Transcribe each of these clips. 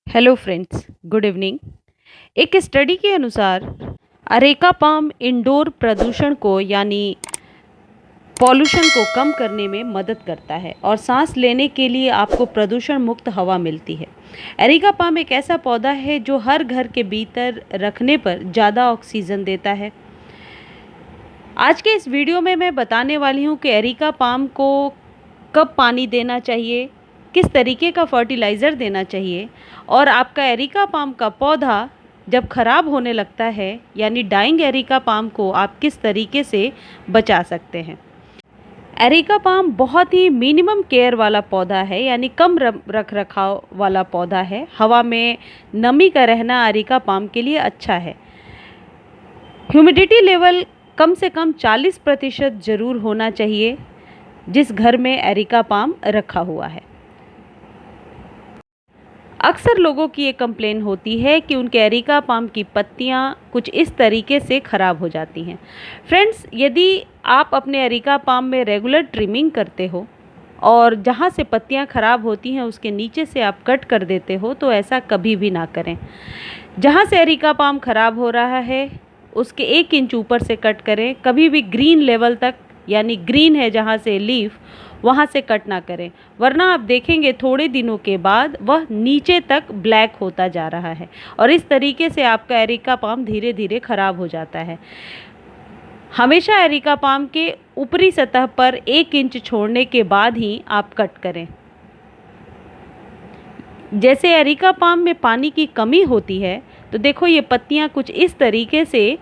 Hello friends, good evening. एक study के अनुसार अरेका पाम इंडोर प्रदूषण को यानी पॉल्यूशन को कम करने में मदद करता है और सांस लेने के लिए आपको प्रदूषण मुक्त हवा मिलती है। एरिका पाम एक ऐसा पौधा है जो हर घर के भीतर रखने पर ज़्यादा ऑक्सीजन देता है। आज के इस वीडियो में मैं बताने वाली हूँ कि एरिका पाम को कब पानी देना चाहिए, किस तरीके का फर्टिलाइज़र देना चाहिए और आपका एरिका पाम का पौधा जब ख़राब होने लगता है यानी डाइंग एरिका पाम को आप किस तरीके से बचा सकते हैं। एरिका पाम बहुत ही मिनिमम केयर वाला पौधा है यानी कम रख रखाव वाला पौधा है। हवा में नमी का रहना एरिका पाम के लिए अच्छा है। ह्यूमिडिटी लेवल कम से कम 40% ज़रूर होना चाहिए जिस घर में एरिका पाम रखा हुआ है। अक्सर लोगों की ये कंप्लेन होती है कि उनके एरिका पाम की पत्तियां कुछ इस तरीके से ख़राब हो जाती हैं। फ्रेंड्स, यदि आप अपने एरिका पाम में रेगुलर ट्रिमिंग करते हो और जहाँ से पत्तियां ख़राब होती हैं उसके नीचे से आप कट कर देते हो तो ऐसा कभी भी ना करें। जहाँ से एरिका पाम ख़राब हो रहा है उसके 1 इंच ऊपर से कट करें। कभी भी ग्रीन लेवल तक यानी ग्रीन है जहाँ से लीफ वहाँ से कट ना करें, वरना आप देखेंगे थोड़े दिनों के बाद वह नीचे तक ब्लैक होता जा रहा है और इस तरीके से आपका एरिका पाम धीरे धीरे ख़राब हो जाता है। हमेशा एरिका पाम के ऊपरी सतह पर 1 इंच छोड़ने के बाद ही आप कट करें। जैसे एरिका पाम में पानी की कमी होती है तो देखो ये पत्तियां कुछ इस तरीके से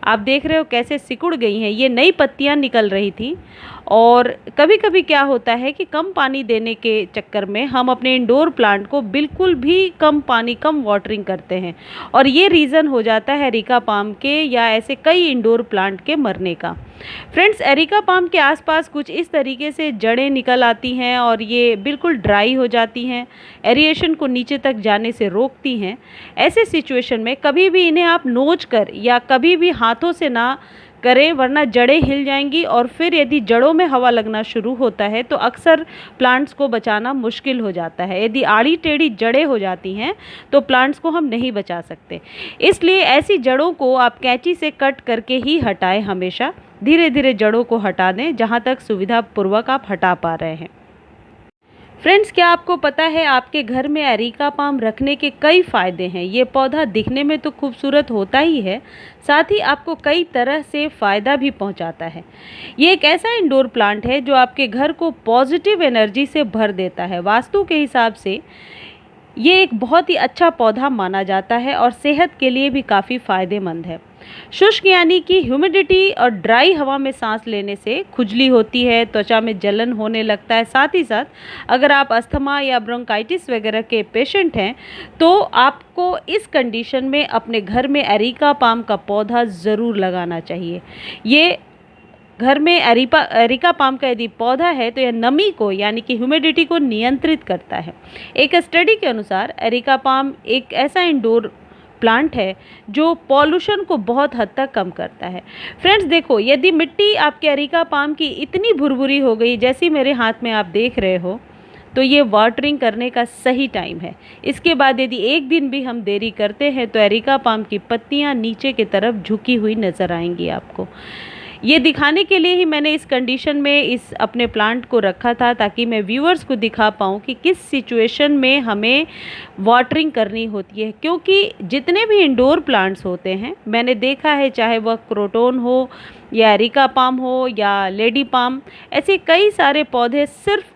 आप देख रहे हो कैसे सिकुड़ गई हैं। ये नई पत्तियां निकल रही थी और कभी कभी क्या होता है कि कम पानी देने के चक्कर में हम अपने इंडोर प्लांट को बिल्कुल भी कम पानी कम वाटरिंग करते हैं और ये रीज़न हो जाता है एरिका पाम के या ऐसे कई इंडोर प्लांट के मरने का। फ्रेंड्स, एरिका पाम के आसपास कुछ इस तरीके से जड़ें निकल आती हैं और ये बिल्कुल ड्राई हो जाती हैं, एरिएशन को नीचे तक जाने से रोकती हैं। ऐसे सिचुएशन में कभी भी इन्हें आप नोच कर या कभी भी हाथों से ना करें, वरना जड़ें हिल जाएंगी और फिर यदि जड़ों में हवा लगना शुरू होता है तो अक्सर प्लांट्स को बचाना मुश्किल हो जाता है। यदि आड़ी टेढ़ी जड़ें हो जाती हैं तो प्लांट्स को हम नहीं बचा सकते। इसलिए ऐसी जड़ों को आप कैंची से कट करके ही हटाएं। हमेशा धीरे धीरे जड़ों को हटा दें जहाँ तक सुविधापूर्वक आप हटा पा रहे हैं। फ्रेंड्स, क्या आपको पता है आपके घर में एरिका पाम रखने के कई फ़ायदे हैं। ये पौधा दिखने में तो खूबसूरत होता ही है, साथ ही आपको कई तरह से फ़ायदा भी पहुंचाता है। ये एक ऐसा इंडोर प्लांट है जो आपके घर को पॉजिटिव एनर्जी से भर देता है। वास्तु के हिसाब से ये एक बहुत ही अच्छा पौधा माना जाता है और सेहत के लिए भी काफ़ी फ़ायदेमंद है। शुष्क यानी कि ह्यूमिडिटी और ड्राई हवा में सांस लेने से खुजली होती है, त्वचा में जलन होने लगता है। साथ ही साथ अगर आप अस्थमा या ब्रोंकाइटिस वगैरह के पेशेंट हैं तो आपको इस कंडीशन में अपने घर में एरिका पाम का पौधा ज़रूर लगाना चाहिए। ये घर में एरिका पाम का यदि पौधा है तो यह नमी को यानी कि ह्यूमिडिटी को नियंत्रित करता है। एक स्टडी के अनुसार एरिका पाम एक ऐसा इंडोर प्लांट है जो पॉल्यूशन को बहुत हद तक कम करता है। फ्रेंड्स देखो, यदि मिट्टी आपके एरिका पाम की इतनी भुरभुरी हो गई जैसी मेरे हाथ में आप देख रहे हो तो ये वाटरिंग करने का सही टाइम है। इसके बाद यदि एक दिन भी हम देरी करते हैं तो एरिका पाम की पत्तियां नीचे की तरफ झुकी हुई नज़र आएंगी आपको। ये दिखाने के लिए ही मैंने इस कंडीशन में इस अपने प्लांट को रखा था ताकि मैं व्यूअर्स को दिखा पाऊँ कि किस सिचुएशन में हमें वाटरिंग करनी होती है। क्योंकि जितने भी इंडोर प्लांट्स होते हैं मैंने देखा है, चाहे वह क्रोटोन हो या एरिका पाम हो या लेडी पाम, ऐसे कई सारे पौधे सिर्फ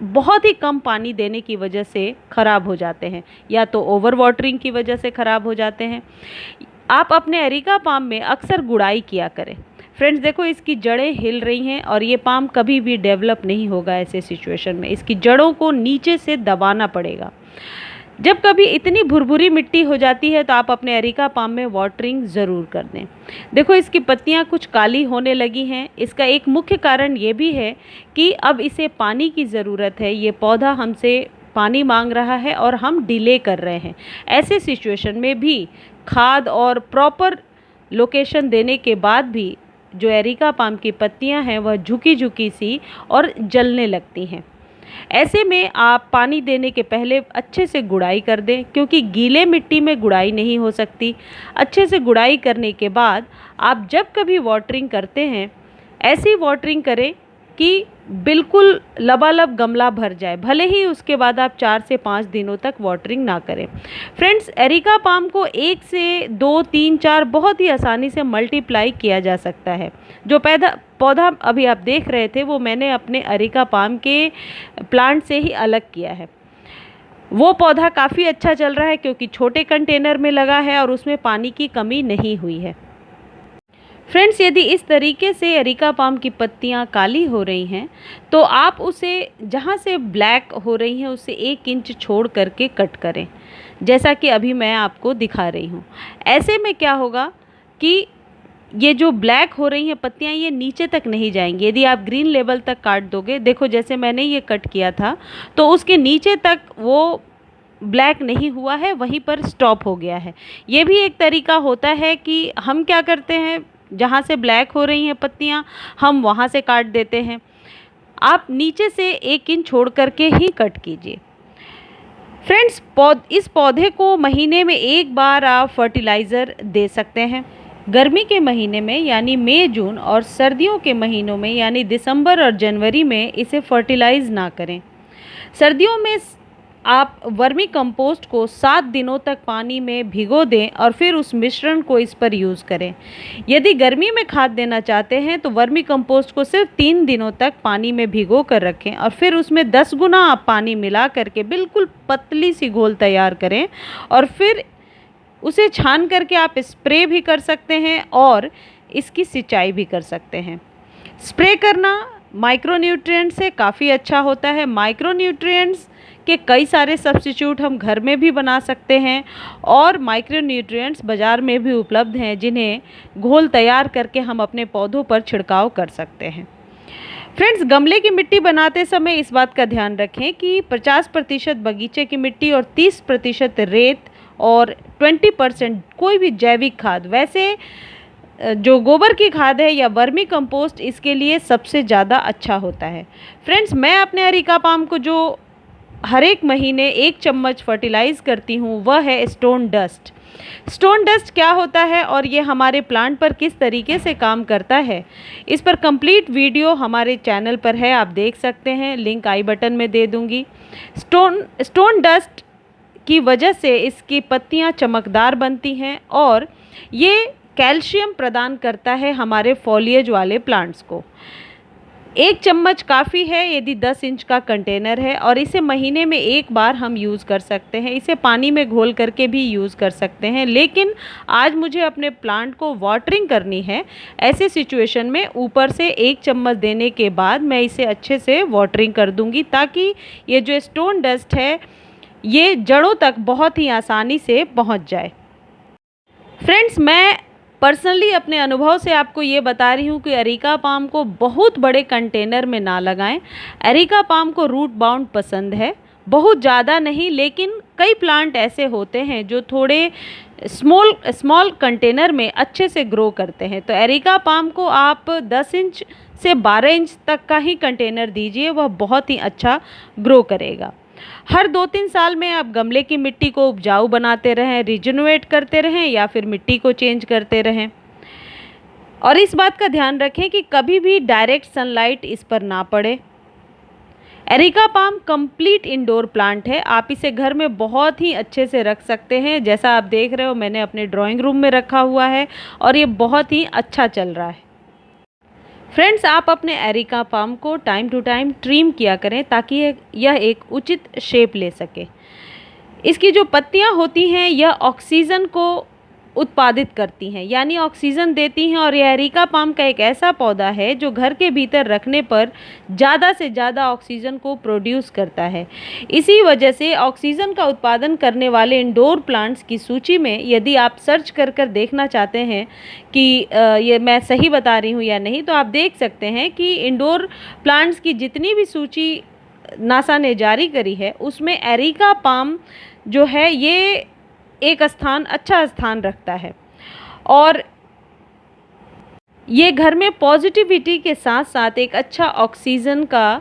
बहुत ही कम पानी देने की वजह से ख़राब हो जाते हैं या तो ओवर वाटरिंग की वजह से ख़राब हो जाते हैं। आप अपने एरिका पाम में अक्सर गुड़ाई किया करें। फ्रेंड्स देखो, इसकी जड़ें हिल रही हैं और ये पाम कभी भी डेवलप नहीं होगा। ऐसे सिचुएशन में इसकी जड़ों को नीचे से दबाना पड़ेगा। जब कभी इतनी भुरभुरी मिट्टी हो जाती है तो आप अपने एरिका पाम में वाटरिंग ज़रूर कर दें। देखो, इसकी पत्तियां कुछ काली होने लगी हैं। इसका एक मुख्य कारण ये भी है कि अब इसे पानी की ज़रूरत है। ये पौधा हमसे पानी मांग रहा है और हम डिले कर रहे हैं। ऐसे सिचुएशन में भी खाद और प्रॉपर लोकेशन देने के बाद भी जो एरिका पाम की पत्तियां हैं वह झुकी झुकी सी और जलने लगती हैं। ऐसे में आप पानी देने के पहले अच्छे से गुड़ाई कर दें, क्योंकि गीले मिट्टी में गुड़ाई नहीं हो सकती। अच्छे से गुड़ाई करने के बाद आप जब कभी वाटरिंग करते हैं, ऐसी वाटरिंग करें कि बिल्कुल लबालब गमला भर जाए, भले ही उसके बाद आप 4 से 5 दिनों तक वाटरिंग ना करें। फ्रेंड्स, एरिका पाम को 1 से 2, 3, 4 बहुत ही आसानी से मल्टीप्लाई किया जा सकता है। जो पौधा अभी आप देख रहे थे वो मैंने अपने एरिका पाम के प्लांट से ही अलग किया है। वो पौधा काफ़ी अच्छा चल रहा है क्योंकि छोटे कंटेनर में लगा है और उसमें पानी की कमी नहीं हुई है। फ्रेंड्स, यदि इस तरीके से एरिका पाम की पत्तियां काली हो रही हैं तो आप उसे जहां से ब्लैक हो रही हैं उससे 1 इंच छोड़ करके कट करें, जैसा कि अभी मैं आपको दिखा रही हूं। ऐसे में क्या होगा कि ये जो ब्लैक हो रही हैं पत्तियां, ये नीचे तक नहीं जाएंगी। यदि आप ग्रीन लेवल तक काट दोगे, देखो जैसे मैंने ये कट किया था, तो उसके नीचे तक वो ब्लैक नहीं हुआ है, वहीं पर स्टॉप हो गया है। ये भी एक तरीका होता है कि हम क्या करते हैं, जहाँ से ब्लैक हो रही हैं पत्तियाँ, हम वहाँ से काट देते हैं। आप नीचे से 1 इंच छोड़ करके ही कट कीजिए। फ्रेंड्स, इस पौधे को महीने में 1 बार आप फर्टिलाइज़र दे सकते हैं। गर्मी के महीने में यानी मई जून और सर्दियों के महीनों में यानी दिसंबर और जनवरी में इसे फर्टिलाइज़ ना करें। सर्दियों में आप वर्मी कंपोस्ट को 7 दिनों तक पानी में भिगो दें और फिर उस मिश्रण को इस पर यूज़ करें। यदि गर्मी में खाद देना चाहते हैं तो वर्मी कंपोस्ट को सिर्फ 3 दिनों तक पानी में भिगो कर रखें और फिर उसमें 10 गुना आप पानी मिला करके बिल्कुल पतली सी घोल तैयार करें और फिर उसे छान करके आप स्प्रे भी कर सकते हैं और इसकी सिंचाई भी कर सकते हैं। स्प्रे करना माइक्रोन्यूट्रिएंट्स से काफ़ी अच्छा होता है। माइक्रोन्यूट्रिएंट्स के कई सारे सब्स्टिट्यूट हम घर में भी बना सकते हैं और माइक्रोन्यूट्रिएंट्स बाज़ार में भी उपलब्ध हैं, जिन्हें घोल तैयार करके हम अपने पौधों पर छिड़काव कर सकते हैं। फ्रेंड्स, गमले की मिट्टी बनाते समय इस बात का ध्यान रखें कि 50% बगीचे की मिट्टी और 30% रेत और 20% कोई भी जैविक खाद, वैसे जो गोबर की खाद है या वर्मी कंपोस्ट, इसके लिए सबसे ज़्यादा अच्छा होता है। फ्रेंड्स, मैं अपने एरिका पाम को जो हर एक महीने 1 चम्मच फर्टिलाइज़ करती हूँ वह है स्टोन डस्ट। स्टोन डस्ट क्या होता है और ये हमारे प्लांट पर किस तरीके से काम करता है, इस पर कंप्लीट वीडियो हमारे चैनल पर है, आप देख सकते हैं, लिंक आई बटन में दे दूँगी। स्टोन डस्ट की वजह से इसकी पत्तियाँ चमकदार बनती हैं और ये कैल्शियम प्रदान करता है हमारे फॉलिएज वाले प्लांट्स को। 1 चम्मच काफ़ी है यदि 10 इंच का कंटेनर है और इसे महीने में 1 बार हम यूज़ कर सकते हैं। इसे पानी में घोल करके भी यूज़ कर सकते हैं, लेकिन आज मुझे अपने प्लांट को वाटरिंग करनी है। ऐसे सिचुएशन में ऊपर से 1 चम्मच देने के बाद मैं इसे अच्छे से वाटरिंग कर दूंगी, ताकि ये जो स्टोन डस्ट है ये जड़ों तक बहुत ही आसानी से पहुंच जाए। फ्रेंड्स, मैं पर्सनली अपने अनुभव से आपको ये बता रही हूँ कि एरिका पाम को बहुत बड़े कंटेनर में ना लगाएं। एरिका पाम को रूट बाउंड पसंद है, बहुत ज़्यादा नहीं, लेकिन कई प्लांट ऐसे होते हैं जो थोड़े स्मॉल कंटेनर में अच्छे से ग्रो करते हैं। तो एरिका पाम को आप 10 इंच से 12 इंच तक का ही कंटेनर दीजिए, वह बहुत ही अच्छा ग्रो करेगा। हर 2-3 साल में आप गमले की मिट्टी को उपजाऊ बनाते रहें, रिजेनरेट करते रहें या फिर मिट्टी को चेंज करते रहें। और इस बात का ध्यान रखें कि कभी भी डायरेक्ट सनलाइट इस पर ना पड़े। Areca palm complete indoor plant है, आप इसे घर में बहुत ही अच्छे से रख सकते हैं। जैसा आप देख रहे हो, मैंने अपने ड्राइंग रूम में रखा हुआ है और ये बहुत ही अच्छा चल रहा है। फ्रेंड्स, आप अपने एरिका पाम को टाइम टू टाइम ट्रिम किया करें ताकि यह एक उचित शेप ले सके। इसकी जो पत्तियां होती हैं यह ऑक्सीजन को उत्पादित करती हैं, यानी ऑक्सीजन देती हैं, और यह एरिका पाम का एक ऐसा पौधा है जो घर के भीतर रखने पर ज़्यादा से ज़्यादा ऑक्सीजन को प्रोड्यूस करता है। इसी वजह से ऑक्सीजन का उत्पादन करने वाले इंडोर प्लांट्स की सूची में यदि आप सर्च कर देखना चाहते हैं कि ये मैं सही बता रही हूँ या नहीं, तो आप देख सकते हैं कि इंडोर प्लांट्स की जितनी भी सूची नासा ने जारी करी है उसमें एरिका पाम जो है ये एक अच्छा स्थान रखता है। और ये घर में पॉजिटिविटी के साथ साथ एक अच्छा ऑक्सीजन का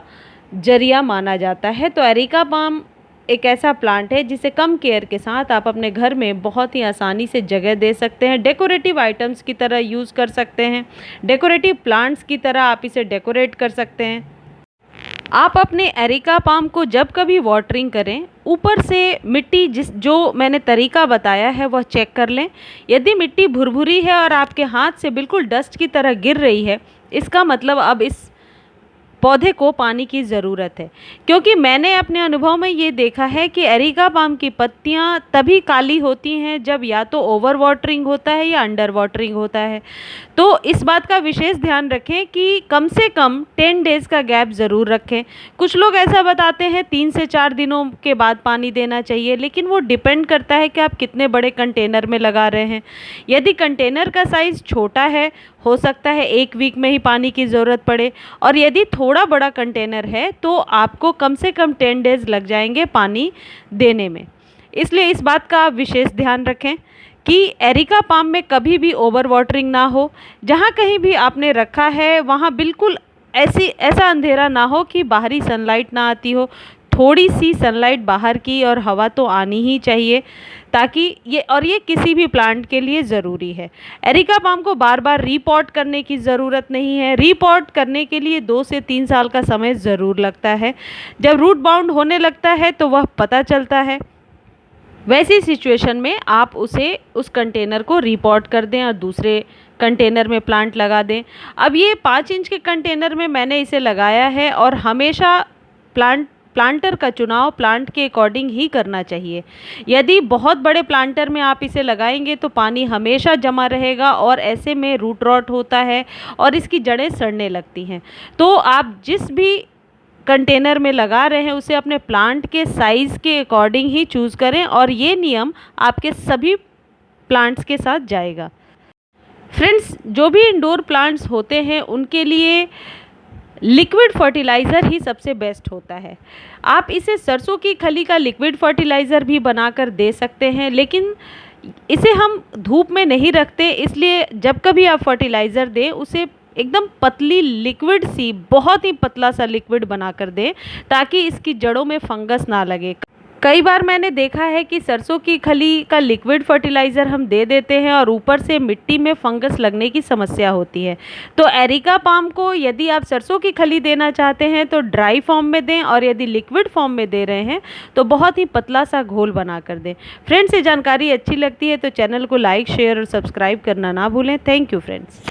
जरिया माना जाता है। तो एरिका पाम एक ऐसा प्लांट है जिसे कम केयर के साथ आप अपने घर में बहुत ही आसानी से जगह दे सकते हैं। डेकोरेटिव आइटम्स की तरह यूज़ कर सकते हैं, डेकोरेटिव प्लांट्स की तरह आप इसे डेकोरेट कर सकते हैं। आप अपने एरिका पाम को जब कभी वाटरिंग करें, ऊपर से मिट्टी जो मैंने तरीका बताया है वह चेक कर लें। यदि मिट्टी भुरभुरी है और आपके हाथ से बिल्कुल डस्ट की तरह गिर रही है, इसका मतलब अब इस पौधे को पानी की ज़रूरत है। क्योंकि मैंने अपने अनुभव में ये देखा है कि एरिका पाम की पत्तियाँ तभी काली होती हैं जब या तो ओवर वाटरिंग होता है या अंडर वाटरिंग होता है। तो इस बात का विशेष ध्यान रखें कि कम से कम 10 डेज़ का गैप ज़रूर रखें। कुछ लोग ऐसा बताते हैं 3 से 4 दिनों के बाद पानी देना चाहिए, लेकिन वो डिपेंड करता है कि आप कितने बड़े कंटेनर में लगा रहे हैं। यदि कंटेनर का साइज़ छोटा है, हो सकता है 1 वीक में ही पानी की ज़रूरत पड़े, और यदि थोड़ा बड़ा कंटेनर है तो आपको कम से कम 10 डेज़ लग जाएंगे पानी देने में। इसलिए इस बात का आप विशेष ध्यान रखें कि एरिका पाम में कभी भी ओवर वाटरिंग ना हो। जहाँ कहीं भी आपने रखा है वहाँ बिल्कुल ऐसा अंधेरा ना हो कि बाहरी सनलाइट ना आती हो। थोड़ी सी सनलाइट बाहर की और हवा तो आनी ही चाहिए, ताकि ये किसी भी प्लांट के लिए ज़रूरी है। एरिका पाम को बार बार रीपॉट करने की ज़रूरत नहीं है। रीपॉट करने के लिए 2 से 3 साल का समय ज़रूर लगता है। जब रूट बाउंड होने लगता है तो वह पता चलता है। वैसी सिचुएशन में आप उस कंटेनर को रीपॉट कर दें और दूसरे कंटेनर में प्लांट लगा दें। अब ये 5 इंच के कंटेनर में मैंने इसे लगाया है, और हमेशा प्लांटर का चुनाव प्लांट के अकॉर्डिंग ही करना चाहिए। यदि बहुत बड़े प्लांटर में आप इसे लगाएंगे तो पानी हमेशा जमा रहेगा, और ऐसे में रूट रॉट होता है और इसकी जड़ें सड़ने लगती हैं। तो आप जिस भी कंटेनर में लगा रहे हैं उसे अपने प्लांट के साइज़ के अकॉर्डिंग ही चूज़ करें, और ये नियम आपके सभी प्लांट्स के साथ जाएगा। फ्रेंड्स, जो भी इंडोर प्लांट्स होते हैं उनके लिए लिक्विड फर्टिलाइज़र ही सबसे बेस्ट होता है। आप इसे सरसों की खली का लिक्विड फर्टिलाइज़र भी बनाकर दे सकते हैं, लेकिन इसे हम धूप में नहीं रखते, इसलिए जब कभी आप फर्टिलाइज़र दें उसे एकदम पतली लिक्विड सी, बहुत ही पतला सा लिक्विड बनाकर दें, ताकि इसकी जड़ों में फंगस ना लगे। कई बार मैंने देखा है कि सरसों की खली का लिक्विड फर्टिलाइज़र हम दे देते हैं और ऊपर से मिट्टी में फंगस लगने की समस्या होती है। तो एरिका पाम को यदि आप सरसों की खली देना चाहते हैं तो ड्राई फॉर्म में दें, और यदि लिक्विड फॉर्म में दे रहे हैं तो बहुत ही पतला सा घोल बना कर दें। फ्रेंड्स, ये जानकारी अच्छी लगती है तो चैनल को लाइक, शेयर और सब्सक्राइब करना ना भूलें। Thank you friends.